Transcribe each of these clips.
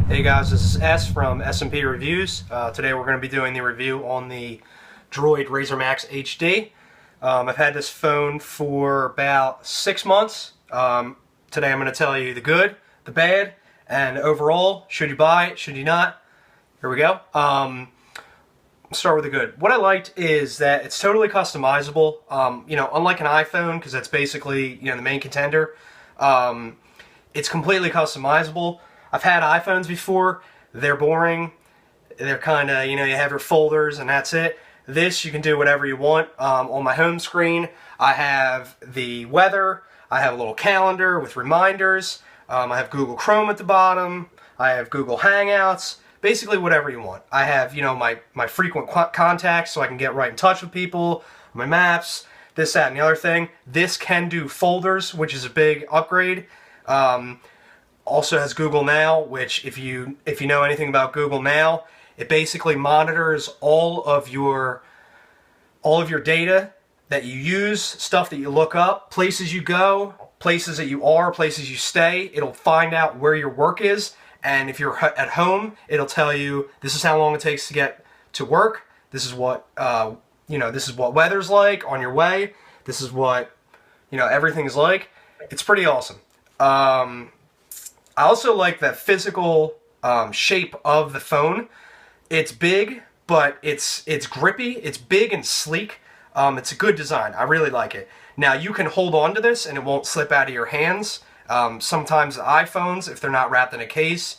Hey guys, this is S from S&P Reviews. Today we're going to be doing the review on the Droid Razr Maxx HD. I've had this phone for about 6 months. Today I'm going to tell you the good, the bad, and overall, should you buy it, should you not? Here we go. Start with the good. What I liked is that it's totally customizable. Unlike an iPhone, because that's basically the main contender, it's completely customizable. I've had iPhones before. They're boring. They're kind of, you have your folders and that's it. This, you can do whatever you want. On my home screen, I have the weather. I have a little calendar with reminders. I have Google Chrome at the bottom. I have Google Hangouts. Basically, whatever you want. I have, my frequent contacts so I can get right in touch with people, my maps, this, that, and the other thing. This can do folders, which is a big upgrade. Also has Google Now, which if you know anything about Google Now, it basically monitors all of your data that you use, stuff that you look up, places you go, places that you are, places you stay. It'll find out where your work is, and if you're at home, it'll tell you this is how long it takes to get to work. This is what this is what weather's like on your way. This is what everything's like. It's pretty awesome. I also like the physical shape of the phone. It's big, but it's grippy. It's big and sleek. It's a good design. I really like it. Now, you can hold on to this and it won't slip out of your hands. Sometimes the iPhones, if they're not wrapped in a case,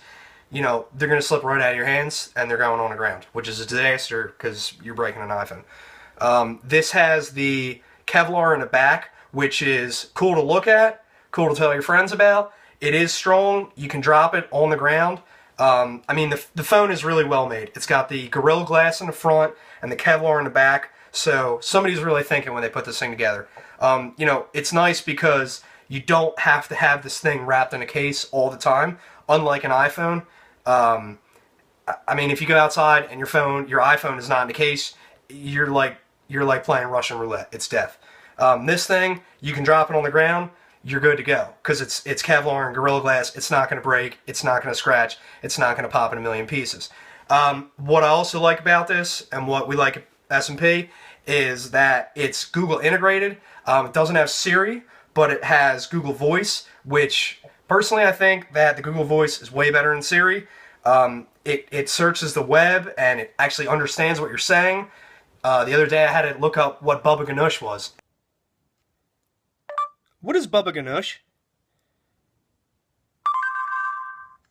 they're going to slip right out of your hands and they're going on the ground, which is a disaster because you're breaking an iPhone. This has the Kevlar in the back, which is cool to look at, cool to tell your friends about. It is strong. You can drop it on the ground. The phone is really well made. It's got the Gorilla Glass in the front and the Kevlar in the back, so somebody's really thinking when they put this thing together. It's nice because you don't have to have this thing wrapped in a case all the time, unlike an iPhone. If you go outside and your iPhone is not in a case, you're like playing Russian roulette. It's death. This thing, you can drop it on the ground. You're good to go because it's Kevlar and Gorilla Glass. It's not going to break. It's not going to scratch. It's not going to pop in a million pieces. What I also like about this and what we like at S&P is that it's Google integrated. It doesn't have Siri, but it has Google Voice, which personally I think that the Google Voice is way better than Siri. It searches the web and it actually understands what you're saying. The other day I had to look up what Baba Ganoush was. What is Baba Ganoush?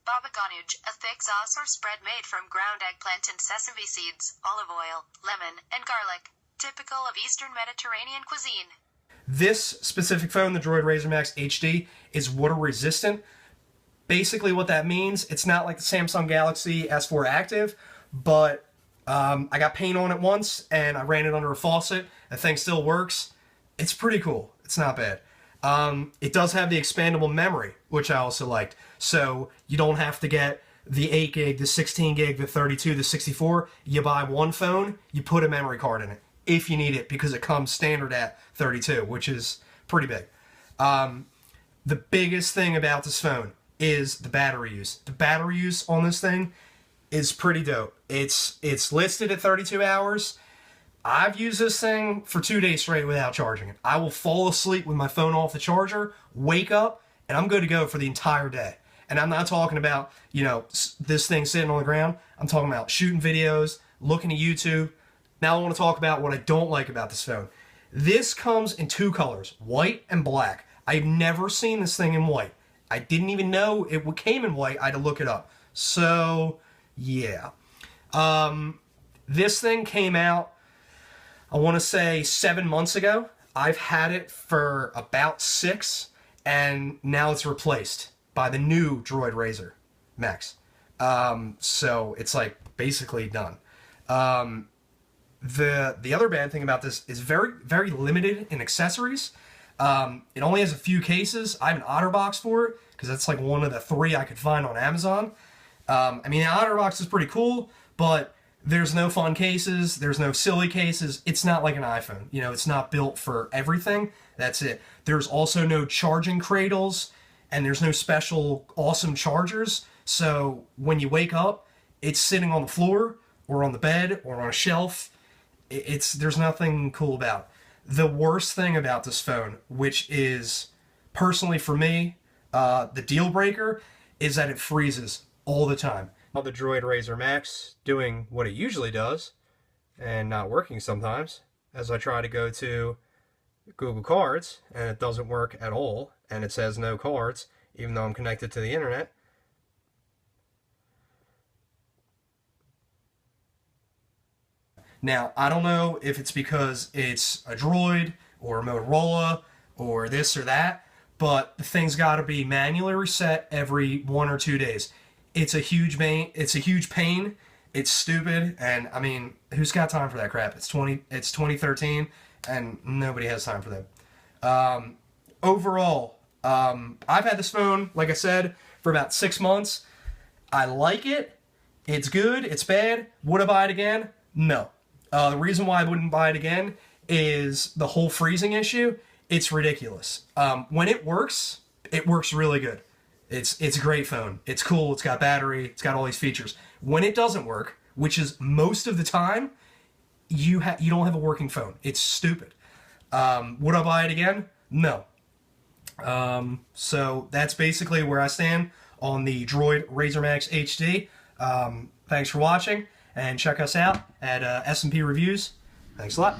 Baba ganoush, a thick sauce or spread made from ground eggplant and sesame seeds, olive oil, lemon, and garlic. Typical of Eastern Mediterranean cuisine. This specific phone, the Droid Razr Maxx HD, is water resistant. Basically what that means, it's not like the Samsung Galaxy S4 Active, but I got paint on it once and I ran it under a faucet. The thing still works. It's pretty cool. It's not bad. It does have the expandable memory, which I also liked. So you don't have to get the 8 gig, the 16 gig, the 32, the 64. You buy one phone, you put a memory card in it if you need it because it comes standard at 32, which is pretty big. The biggest thing about this phone is the battery use. The battery use on this thing is pretty dope. It's listed at 32 hours. I've used this thing for 2 days straight without charging it. I will fall asleep with my phone off the charger, wake up, and I'm good to go for the entire day. And I'm not talking about, this thing sitting on the ground. I'm talking about shooting videos, looking at YouTube. Now I want to talk about what I don't like about this phone. This comes in 2 colors, white and black. I've never seen this thing in white. I didn't even know it came in white. I had to look it up. So, yeah. This thing came out, I want to say 7 months ago. I've had it for about 6, and now it's replaced by the new Droid Razr Maxx. So it's like basically done. The other bad thing about this is very, very limited in accessories. It only has a few cases. I have an OtterBox for it because that's like one of the 3 I could find on Amazon. The OtterBox is pretty cool, but there's no fun cases, there's no silly cases. It's not like an iPhone. It's not built for everything. That's it. There's also no charging cradles. and there's no special awesome chargers. So when you wake up, it's sitting on the floor or on the bed or on a shelf. There's nothing cool about it. The worst thing about this phone, which is personally for me the deal breaker, is that it freezes all the time. The Droid Razr Maxx doing what it usually does and not working sometimes, as I try to go to Google Cards and it doesn't work at all, and it says no cards even though I'm connected to the internet. Now, I don't know if it's because it's a Droid or a Motorola or this or that, but the thing's got to be manually reset every 1 or 2 days. It's a huge pain. It's stupid, and I mean, who's got time for that crap? It's 2013, and nobody has time for that. Overall, I've had this phone, like I said, for about 6 months. I like it. It's good. It's bad. Would I buy it again? No. The reason why I wouldn't buy it again is the whole freezing issue. It's ridiculous. When it works really good. It's a great phone. It's cool. It's got battery. It's got all these features. When it doesn't work, which is most of the time, you don't have a working phone. It's stupid. Would I buy it again? No. So that's basically where I stand on the Droid Razr Maxx HD. Thanks for watching, and check us out at S&P Reviews. Thanks a lot.